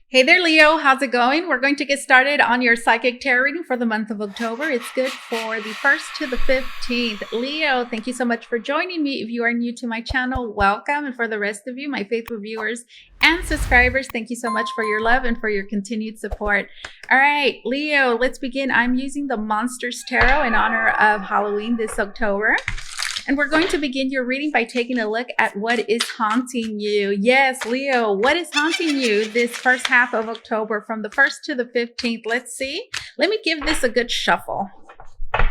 Hey there, Leo. How's it going? We're going to get started on your psychic tarot reading for the month of October. It's good for the 1st to the 15th. Leo, thank you so much for joining me. If you are new to my channel, welcome. And for the rest of you, my faithful viewers and subscribers, thank you so much for your love and for your continued support. All right, Leo, let's begin. I'm using the Monsters Tarot in honor of Halloween this October. And we're going to begin your reading by taking a look at what is haunting you. Yes, Leo, what is haunting you this first half of October from the 1st to the 15th? Let's see. Let me give this a good shuffle. All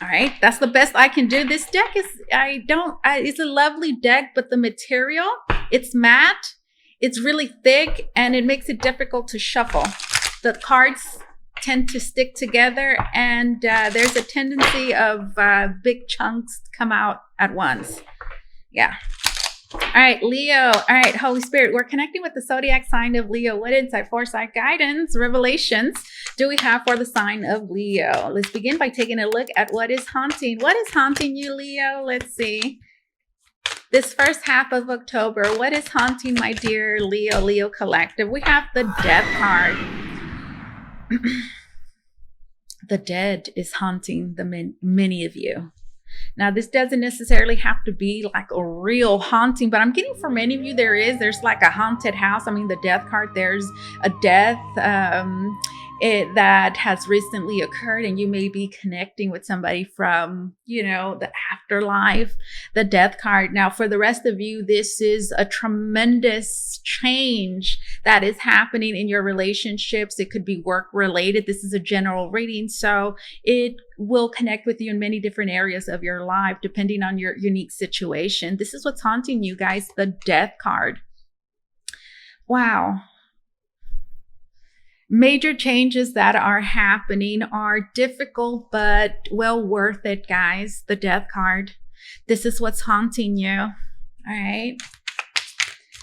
right, that's the best I can do. This deck is, it's a lovely deck, but the material, it's matte, it's really thick, and it makes it difficult to shuffle. The cards tend to stick together, and there's a tendency of big chunks to come out at once. Yeah. All right, Leo. All right, Holy Spirit, we're connecting with the zodiac sign of Leo. What insight, foresight, guidance, revelations do we have for the sign of Leo? Let's begin by taking a look at what is haunting. What is haunting you, Leo? Let's see. This first half of October, what is haunting my dear Leo collective? We have the Death card. The dead is haunting many of you. Now, this doesn't necessarily have to be like a real haunting, but I'm getting for many of you there's like a haunted house. I mean, the Death card, there's a death that has recently occurred, and you may be connecting with somebody from, the afterlife. The Death card. Now, for the rest of you, this is a tremendous change that is happening in your relationships. It could be work related. This is a general reading, so it will connect with you in many different areas of your life, depending on your unique situation. This is what's haunting you guys, the Death card. Wow. Major changes that are happening are difficult, but well worth it, guys. The Death card. This is what's haunting you. All right.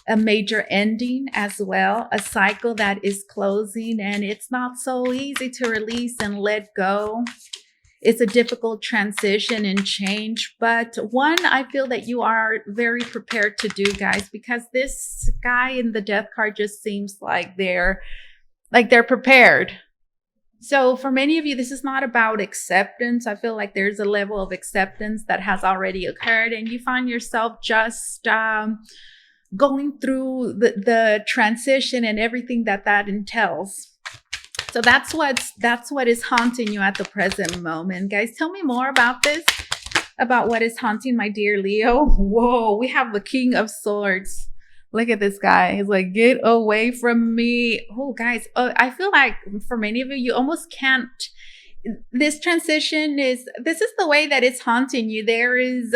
A major ending as well, a cycle that is closing, and it's not so easy to release and let go. It's a difficult transition and change, but one I feel that you are very prepared to do, guys, because this guy in the Death card just seems like they're prepared. So for many of you, this is not about acceptance. I feel like there's a level of acceptance that has already occurred, and you find yourself just going through the transition and everything that entails. So that's what is haunting you at the present moment. Guys, tell me more about this, about what is haunting my dear Leo. Whoa, we have the King of Swords. Look at this guy. He's like, get away from me. Oh, guys, I feel like for many of you, you almost can't. This transition this is the way that it's haunting you. There is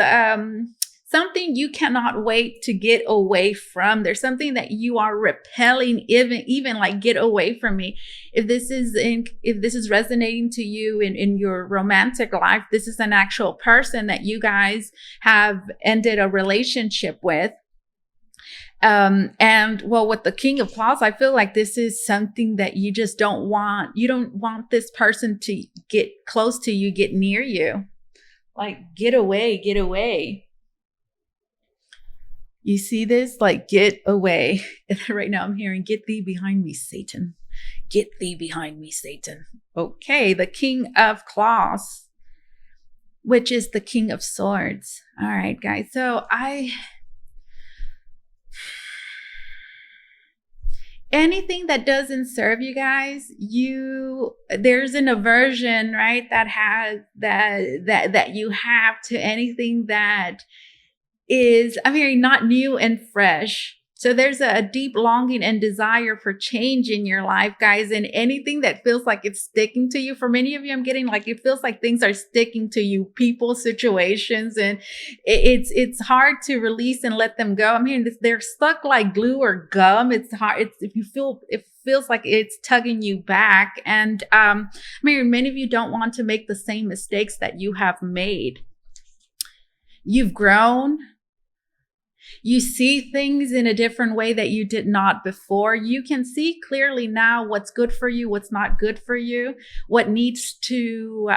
something you cannot wait to get away from. There's something that you are repelling, even like, get away from me. If this is resonating to you in your romantic life, this is an actual person that you guys have ended a relationship with. And well, with the King of Claws, I feel like this is something that you just don't want. You don't want this person to get close to you, get near you. Like, get away, get away. You see this? Like, get away. And right now I'm hearing, get thee behind me, Satan. Get thee behind me, Satan. Okay, the King of Claws, which is the King of Swords. All right, guys. So anything that doesn't serve you guys, there's an aversion, right? That you have to anything that is, not new and fresh. So there's a deep longing and desire for change in your life, guys, and anything that feels like it's sticking to you. For many of you, I'm getting like, it feels like things are sticking to you, people, situations, and it's hard to release and let them go. They're stuck like glue or gum. It's hard. It feels like it's tugging you back. And many of you don't want to make the same mistakes that you have made. You've grown. You see things in a different way that you did not before. You can see clearly now what's good for you, what's not good for you, what needs to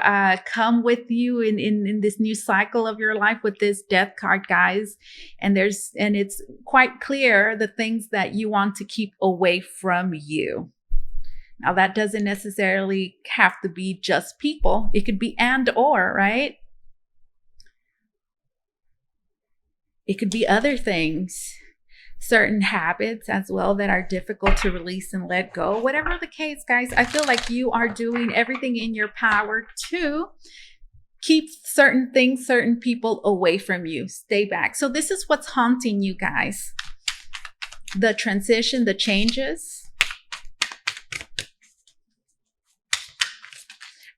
come with you in this new cycle of your life with this death card, guys. And it's quite clear the things that you want to keep away from you. Now, that doesn't necessarily have to be just people. It could be and or, right? It could be other things, certain habits as well that are difficult to release and let go. Whatever the case, guys, I feel like you are doing everything in your power to keep certain things, certain people away from you. Stay back. So this is what's haunting you guys. The transition, the changes,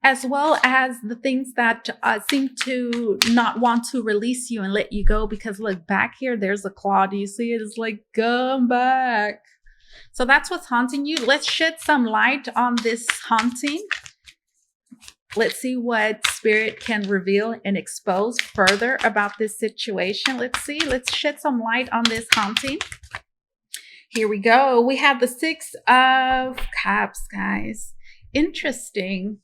as well as the things that seem to not want to release you and let you go. Because look, back here, there's a claw. Do you see it? It's like, come back. So that's what's haunting you. Let's shed some light on this haunting. Let's see what spirit can reveal and expose further about this situation. Let's see. Let's shed some light on this haunting. Here we go. We have the Six of Cups, guys. Interesting.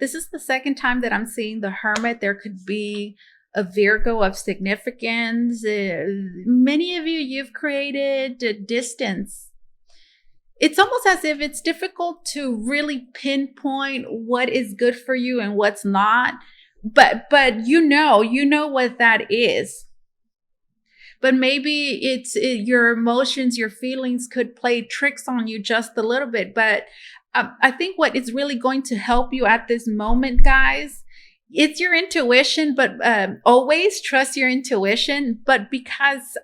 This is the second time that I'm seeing the Hermit. There could be a Virgo of significance. Many of you, you've created a distance. It's almost as if it's difficult to really pinpoint what is good for you and what's not. But you know what that is. But maybe your emotions, your feelings could play tricks on you just a little bit. But I think what is really going to help you at this moment, guys, it's your intuition, but always trust your intuition. But because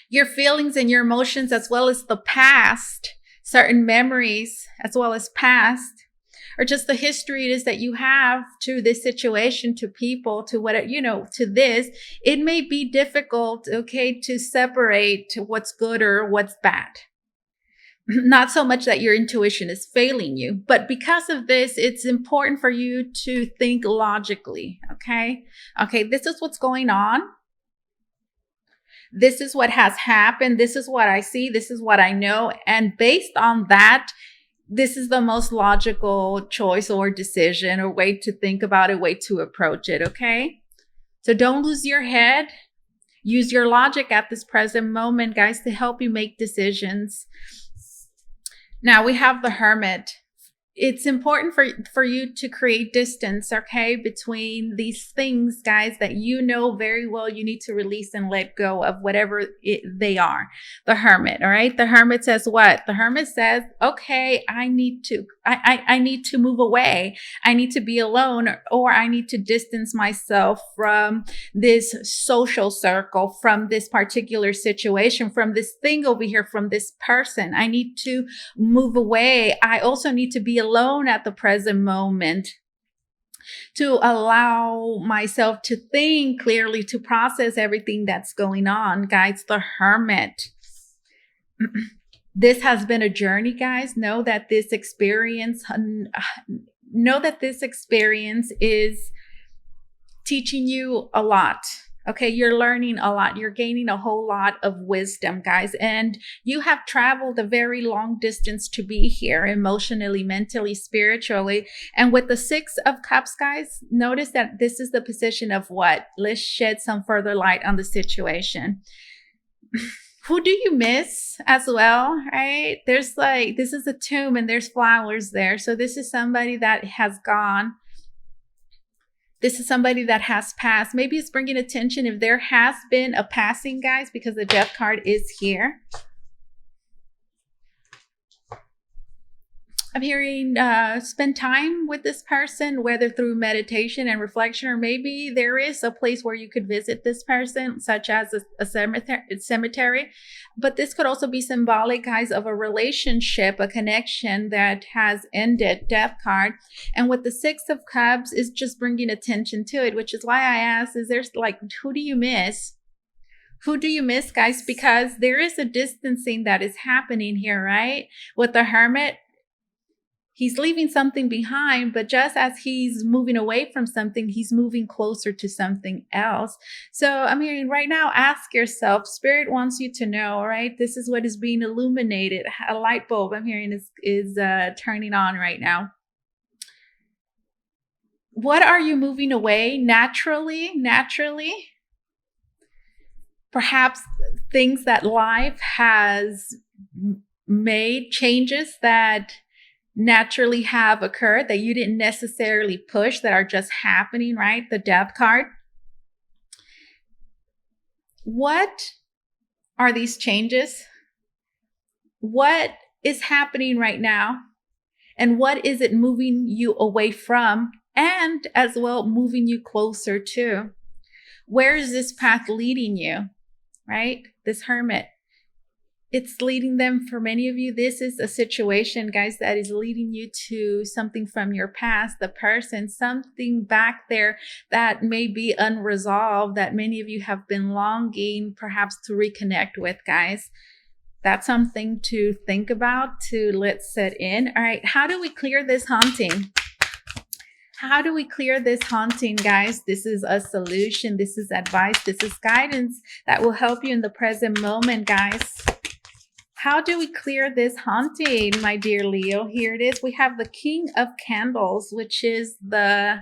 your feelings and your emotions, as well as the past, certain memories, as well as past, or just the history it is that you have to this situation, to people, to what, to this, it may be difficult, okay, to separate what's good or what's bad. Not so much that your intuition is failing you, but because of this, it's important for you to think logically, okay? Okay, this is what's going on. This is what has happened. This is what I see. This is what I know. And based on that, this is the most logical choice or decision or way to think about it, way to approach it, okay? So don't lose your head. Use your logic at this present moment, guys, to help you make decisions. Now we have the Hermit. It's important for you to create distance, okay, between these things, guys, that you know very well you need to release and let go of, whatever they are. The Hermit, all right? The Hermit says what? The Hermit says, okay, I need to move away. I need to be alone, or I need to distance myself from this social circle, from this particular situation, from this thing over here, from this person. I need to move away. I also need to be alone at the present moment to allow myself to think clearly, to process everything that's going on. Guys, the Hermit. This has been a journey, guys. Know that this experience is teaching you a lot. Okay, you're learning a lot. You're gaining a whole lot of wisdom, guys. And you have traveled a very long distance to be here, emotionally, mentally, spiritually. And with the Six of Cups, guys, notice that this is the position of what? Let's shed some further light on the situation. Who do you miss as well, right? There's this is a tomb and there's flowers there. So this is somebody that has gone. This is somebody that has passed. Maybe it's bringing attention if there has been a passing, guys, because the Death card is here. I'm hearing spend time with this person, whether through meditation and reflection, or maybe there is a place where you could visit this person, such as a cemetery. But this could also be symbolic, guys, of a relationship, a connection that has ended, Death card. And with the Six of Cups is just bringing attention to it, which is why I asked, is there who do you miss? Who do you miss, guys? Because there is a distancing that is happening here, right? With the Hermit, He's leaving something behind, but just as he's moving away from something, he's moving closer to something else. So, I mean, right now, ask yourself, Spirit wants you to know, right? This is what is being illuminated. A light bulb I'm hearing is turning on right now. What are you moving away naturally? Perhaps things that life has made, changes that naturally have occurred that you didn't necessarily push, that are just happening, right? The Death card. What are these changes? What is happening right now? And what is it moving you away from? And as well, moving you closer to? Where is this path leading you, right? This Hermit. It's leading them, for many of you, this is a situation, guys, that is leading you to something from your past, the person, something back there that may be unresolved, that many of you have been longing perhaps to reconnect with, guys. That's something to think about, to let set in. All right, how do we clear this haunting? How do we clear this haunting, guys? This is a solution. This is advice. This is guidance that will help you in the present moment, guys. How do we clear this haunting, my dear Leo? Here it is. We have the King of Candles, which is the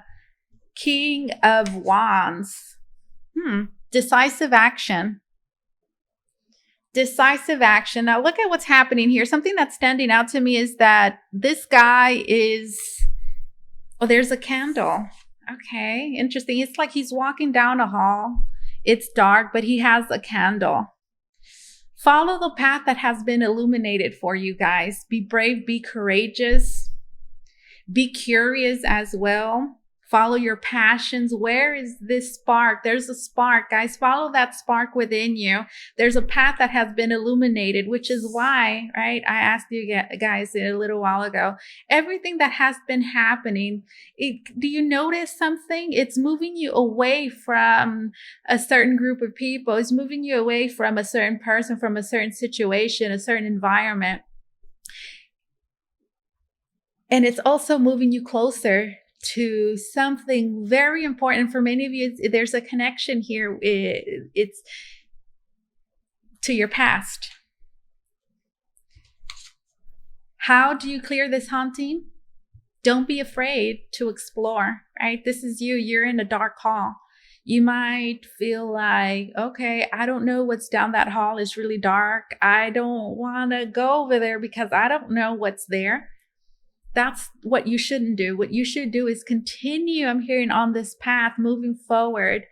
King of Wands. Decisive action. Decisive action. Now look at what's happening here. Something that's standing out to me is that this guy is... Oh, there's a candle. Okay, interesting. It's like he's walking down a hall. It's dark, but he has a candle. Follow the path that has been illuminated for you, guys. Be brave, be courageous, be curious as well. Follow your passions. Where is this spark? There's a spark, guys. Follow that spark within you. There's a path that has been illuminated, which is why, right? I asked you guys a little while ago, everything that has been happening, do you notice something? It's moving you away from a certain group of people. It's moving you away from a certain person, from a certain situation, a certain environment. And it's also moving you closer to something very important. For many of you, there's a connection here. It's to your past. How do you clear this haunting? Don't be afraid to explore, right? This is you. You're in a dark hall. You might feel like, okay, I don't know what's down that hall. It's really dark. I don't want to go over there because I don't know what's there. That's what you shouldn't do. What you should do is continue, I'm hearing, on this path, moving forward,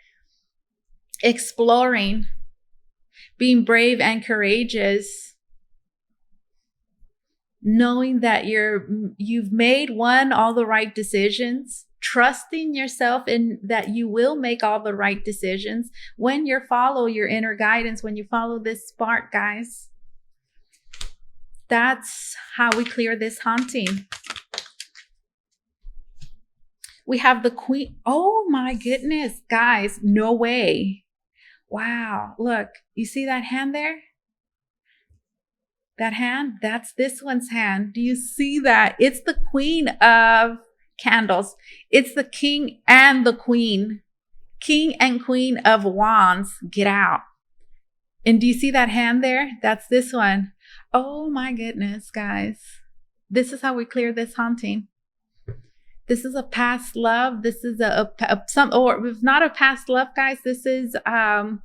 exploring, being brave and courageous, knowing that you've made all the right decisions, trusting yourself in that you will make all the right decisions when you follow your inner guidance, when you follow this spark, guys. That's how we clear this haunting. We have the Queen. Oh my goodness, guys, no way. Wow, look, you see that hand there? That hand, that's this one's hand. Do you see that? It's the Queen of Candles. It's the King and the Queen. King and Queen of Wands. Get out. And do you see that hand there? That's this one. Oh my goodness, guys. This is how we clear this haunting. This is a past love. This is or if not a past love, guys, this is a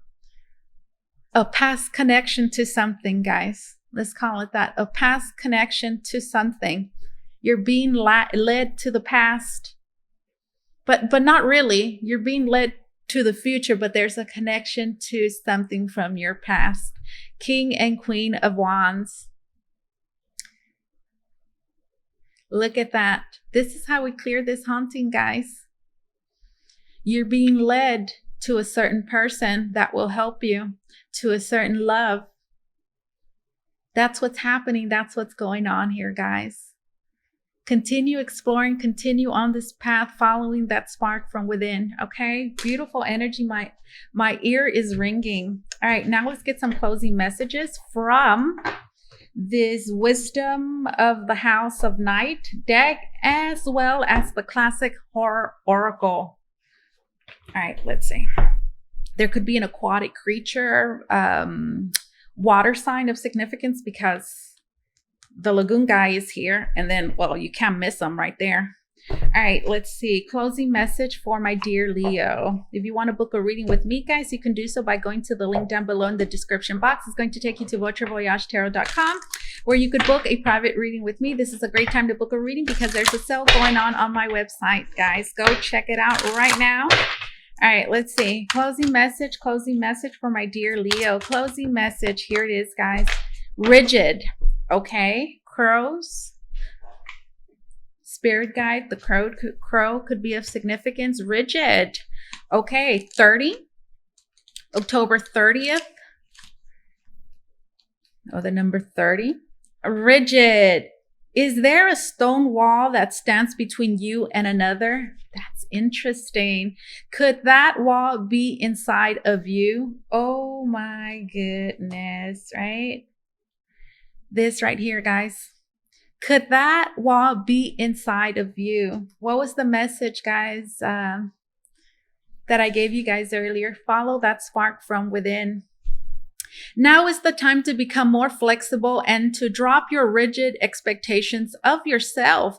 past connection to something, guys. Let's call it that. A past connection to something. You're being led to the past, but not really. You're being led to the future, but there's a connection to something from your past. King and Queen of Wands. Look at that. This is how we clear this haunting, guys. You're being led to a certain person that will help you, to a certain love. That's what's happening. That's what's going on here, guys. Continue exploring, continue on this path, following that spark from within. Okay, beautiful energy. My ear is ringing. All right, now let's get some closing messages from this Wisdom of the House of Night deck, as well as the classic Horror Oracle. All right, let's see. There could be an aquatic creature, water sign of significance, because the lagoon guy is here. And then, well, you can't miss him right there. All right, let's see. Closing message for my dear Leo. If you want to book a reading with me, guys, you can do so by going to the link down below in the description box. It's going to take you to VotreVoyageTarot.com, where you could book a private reading with me. This is a great time to book a reading because there's a sale going on my website, guys. Go check it out right now. All right, let's see. Closing message for my dear Leo. Closing message. Here it is, guys. Rigid. Okay. Crows. Spirit guide. The crow could be of significance. Rigid. Okay. 30. October 30th. Oh, the number 30. Rigid. Is there a stone wall that stands between you and another? That's interesting. Could that wall be inside of you? Oh my goodness, right? This right here, guys. Could that wall be inside of you? What was the message, guys, that I gave you guys earlier? Follow that spark from within. Now is the time to become more flexible and to drop your rigid expectations of yourself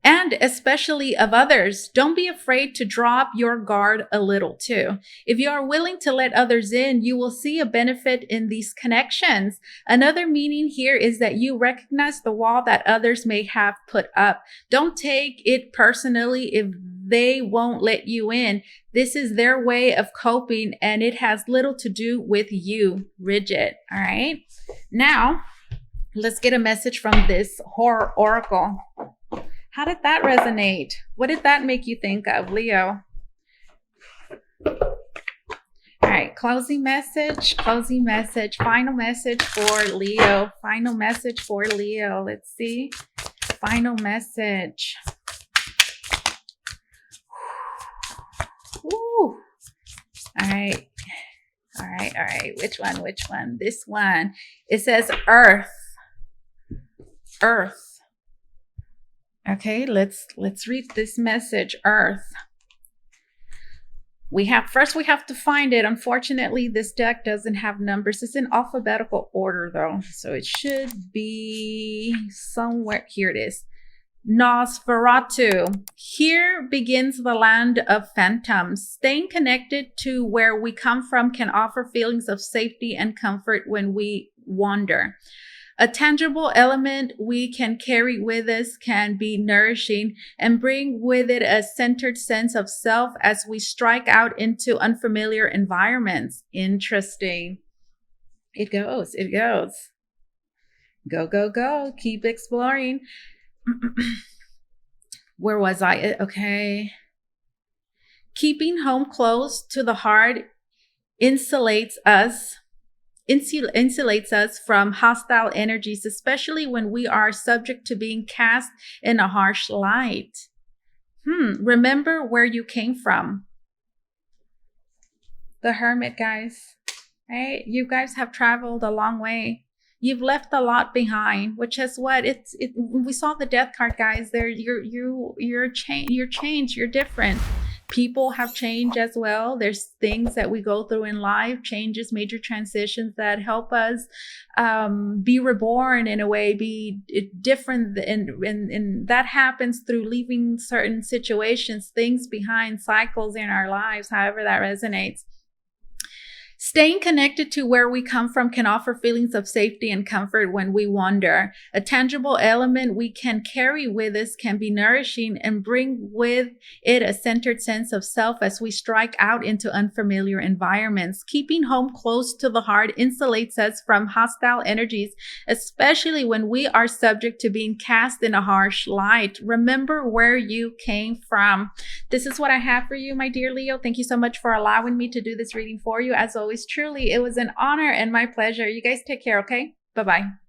and especially of others. Don't be afraid to drop your guard a little too. If you are willing to let others in, you will see a benefit in these connections. Another meaning here is that you recognize the wall that others may have put up. Don't take it personally if they won't let you in. This is their way of coping and it has little to do with you. Rigid. All right. Now, let's get a message from this Horror Oracle. How did that resonate? What did that make you think of, Leo? All right, closing message, final message for Leo, final message for Leo. Let's see, final message. Ooh. All right. Which one? This one. It says Earth. Okay, let's read this message. Earth. We have to find it. Unfortunately, this deck doesn't have numbers. It's in alphabetical order though, so it should be somewhere. Here it is. Nosferatu. Here begins the land of phantoms. Staying connected to where we come from can offer feelings of safety and comfort when we wander. A tangible element we can carry with us can be nourishing and bring with it a centered sense of self as we strike out into unfamiliar environments. Interesting. It goes. Go. Keep exploring. Where was I? Okay. Keeping home close to the heart insulates us from hostile energies, especially when we are subject to being cast in a harsh light. Remember where you came from. The Hermit, guys. Right? You guys have traveled a long way. You've left a lot behind, which is what we saw the Death card, guys. There, you're changed. You're different. People have changed as well. There's things that we go through in life, changes, major transitions that help us be reborn in a way, be different. And that happens through leaving certain situations, things behind, cycles in our lives, however that resonates. Staying connected to where we come from can offer feelings of safety and comfort when we wander. A tangible element we can carry with us can be nourishing and bring with it a centered sense of self as we strike out into unfamiliar environments. Keeping home close to the heart insulates us from hostile energies, especially when we are subject to being cast in a harsh light. Remember where you came from. This is what I have for you, my dear Leo. Thank you so much for allowing me to do this reading for you. As always, truly, it was an honor and my pleasure. You guys take care, okay? Bye-bye.